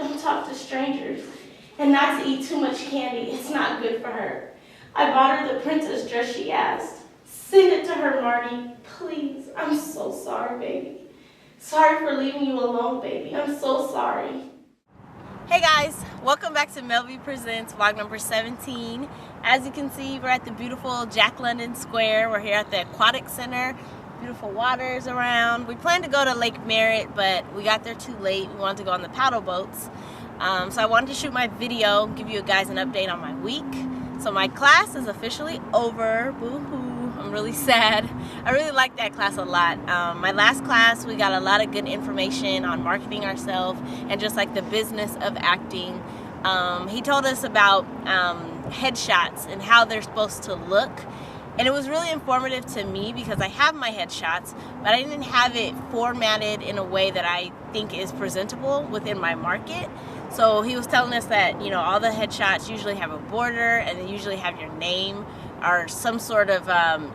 don't talk to strangers, and not to eat too much candy. It's not good for her. I bought her the princess dress she asked. Send it to her, Marty. Please. I'm so sorry, baby. Sorry for leaving you alone, baby. I'm so sorry. Hey guys, welcome back to Melby Presents vlog number 17. As you can see, we're at the beautiful Jack London Square. We're here at the Aquatic Center. Beautiful waters around. We planned to go to Lake Merritt, but we got there too late. We wanted to go on the paddle boats. So I wanted to shoot my video, give you guys an update on my week. So my class is officially over. Boo-hoo. I'm really sad. I really liked that class a lot. My last class, we got a lot of good information on marketing ourselves and just like the business of acting. He told us about headshots and how they're supposed to look. And it was really informative to me because I have my headshots, but I didn't have it formatted in a way that I think is presentable within my market. So he was telling us that, you know, all the headshots usually have a border and they usually have your name or some sort of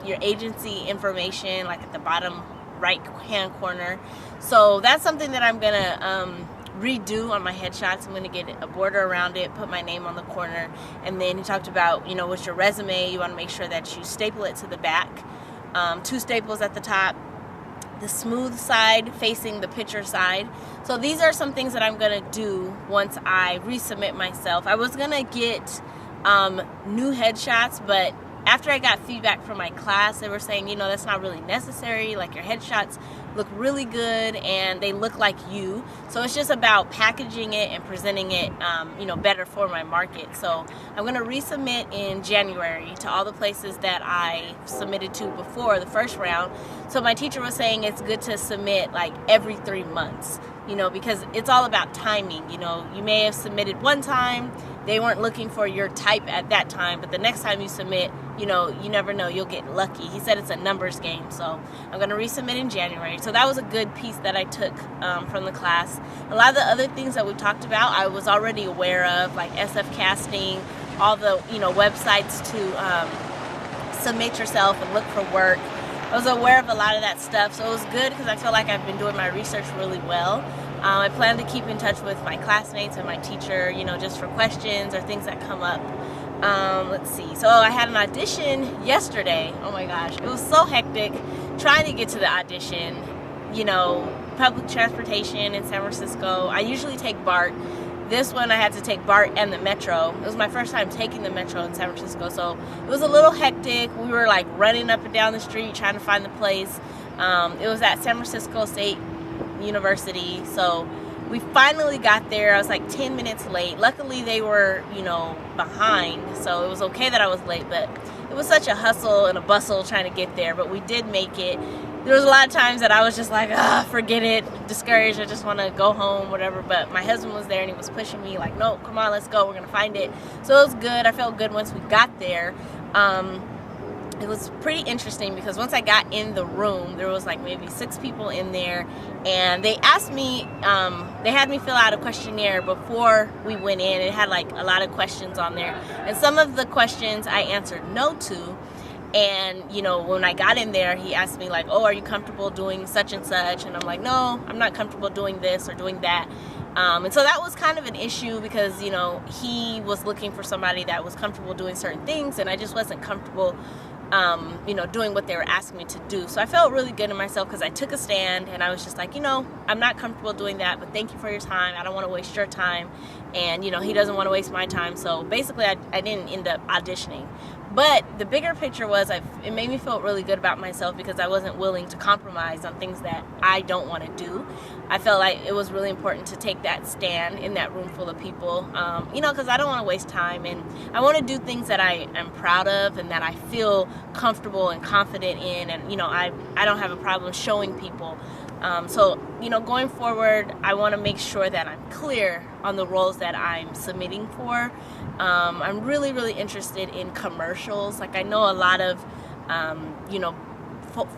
your agency information, like at the bottom right hand corner. So that's something that I'm gonna redo on my headshots. I'm going to get a border around it, put my name on the corner, and then he talked about, you know, with your resume, you want to make sure that you staple it to the back. 2 staples at the top, the smooth side facing the picture side. So these are some things that I'm going to do once I resubmit myself. I was going to get new headshots, but after I got feedback from my class, they were saying, you know, that's not really necessary. Like, your headshots look really good and they look like you. So it's just about packaging it and presenting it, you know, better for my market. So I'm going to resubmit in January to all the places that I submitted to before the first round. So my teacher was saying it's good to submit like every 3 months, you know, because it's all about timing. You know, you may have submitted one time, they weren't looking for your type at that time, but the next time you submit, you know, you never know, you'll get lucky. He said it's a numbers game, so I'm going to resubmit in January. So that was a good piece that I took from the class. A lot of the other things that we talked about, I was already aware of, like SF Casting, all the, you know, websites to submit yourself and look for work. I was aware of a lot of that stuff, so it was good because I feel like I've been doing my research really well. I plan to keep in touch with my classmates and my teacher, you know, just for questions or things that come up. Let's see. So I had an audition yesterday. Oh my gosh, it was so hectic trying to get to the audition. You know, public transportation in San Francisco. I usually take BART. This one I had to take BART and the Metro. It was my first time taking the Metro in San Francisco, so it was a little hectic. We were like running up and down the street trying to find the place. It was at San Francisco State University, so we finally got there. I was like 10 minutes late. Luckily they were, you know, behind, so it was okay that I was late, but it was such a hustle and a bustle trying to get there, but we did make it. There was a lot of times that I was just like, forget it, discouraged, I just want to go home, whatever, but my husband was there and he was pushing me like, no, come on, let's go, we're going to find it. So it was good. I felt good once we got there. It was pretty interesting because once I got in the room, there was like maybe 6 people in there, and they asked me, they had me fill out a questionnaire before we went in. It had like a lot of questions on there, and some of the questions I answered no to. And, you know, when I got in there, he asked me like, oh, are you comfortable doing such and such? And I'm like, no, I'm not comfortable doing this or doing that. And so that was kind of an issue because, you know, he was looking for somebody that was comfortable doing certain things, and I just wasn't comfortable you know, doing what they were asking me to do. So I felt really good in myself because I took a stand and I was just like, you know, I'm not comfortable doing that, but thank you for your time. I don't want to waste your time. And, you know, he doesn't want to waste my time. So basically I didn't end up auditioning. But the bigger picture was it made me feel really good about myself because I wasn't willing to compromise on things that I don't want to do. I felt like it was really important to take that stand in that room full of people, you know, because I don't want to waste time, and I want to do things that I am proud of and that I feel comfortable and confident in, and, you know, I don't have a problem showing people. So, you know, going forward, I want to make sure that I'm clear on the roles that I'm submitting for. I'm really, really interested in commercials. Like, I know a lot of, you know,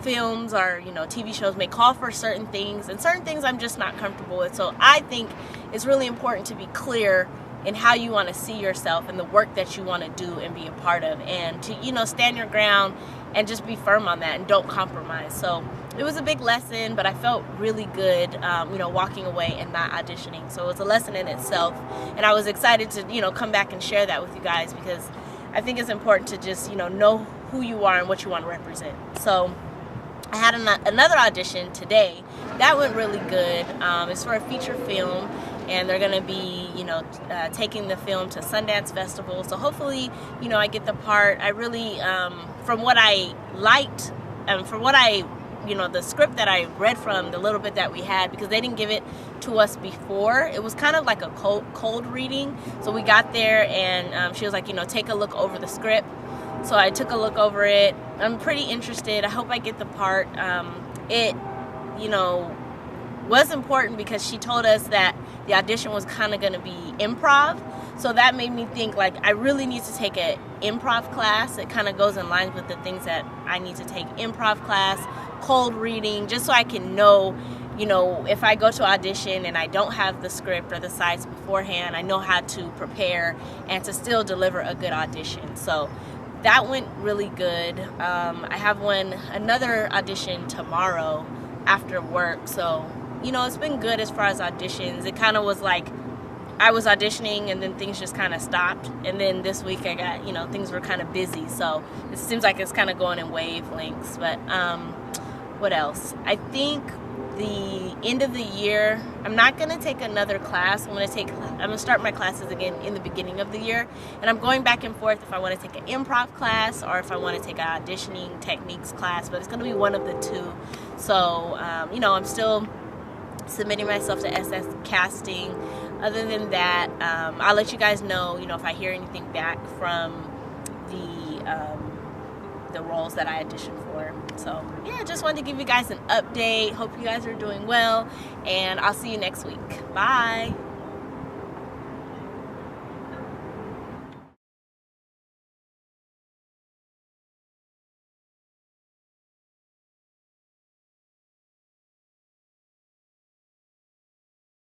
films or, you know, TV shows may call for certain things, and certain things I'm just not comfortable with. So I think it's really important to be clear in how you want to see yourself and the work that you want to do and be a part of, and to, you know, stand your ground and just be firm on that and don't compromise. So it was a big lesson, but I felt really good, you know, walking away and not auditioning. So it was a lesson in itself, and I was excited to, you know, come back and share that with you guys, because I think it's important to just, you know who you are and what you want to represent. So I had another audition today. That went really good. It's for a feature film, and they're going to be, you know, taking the film to Sundance Festival. So hopefully, you know, I get the part. I really, from what I liked, from what I, you know, the script that I read from, the little bit that we had, because they didn't give it to us before. It was kind of like a cold reading. So we got there, and she was like, you know, take a look over the script. So I took a look over it. I'm pretty interested. I hope I get the part. It, you know, was important because she told us that the audition was kind of going to be improv. So that made me think, like, I really need to take an improv class. It kind of goes in line with the things that I need to take: improv class, cold reading, just so I can know, you know, if I go to audition and I don't have the script or the sides beforehand, I know how to prepare and to still deliver a good audition. So that went really good. I have another audition tomorrow after work. So, you know, it's been good as far as auditions. It kind of was like I was auditioning and then things just kind of stopped. And then this week I got, you know, things were kind of busy. So it seems like it's kind of going in wavelengths. But what else? I think the end of the year, I'm not going to take another class. I'm going to start my classes again in the beginning of the year, and I'm going back and forth if I want to take an improv class or if I want to take an auditioning techniques class, but it's going to be one of the two. So you know, I'm still submitting myself to SS casting. Other than that, I'll let you guys know, you know, if I hear anything back from the roles that I auditioned for. So yeah, just wanted to give you guys an update. Hope you guys are doing well, and I'll see you next week. Bye.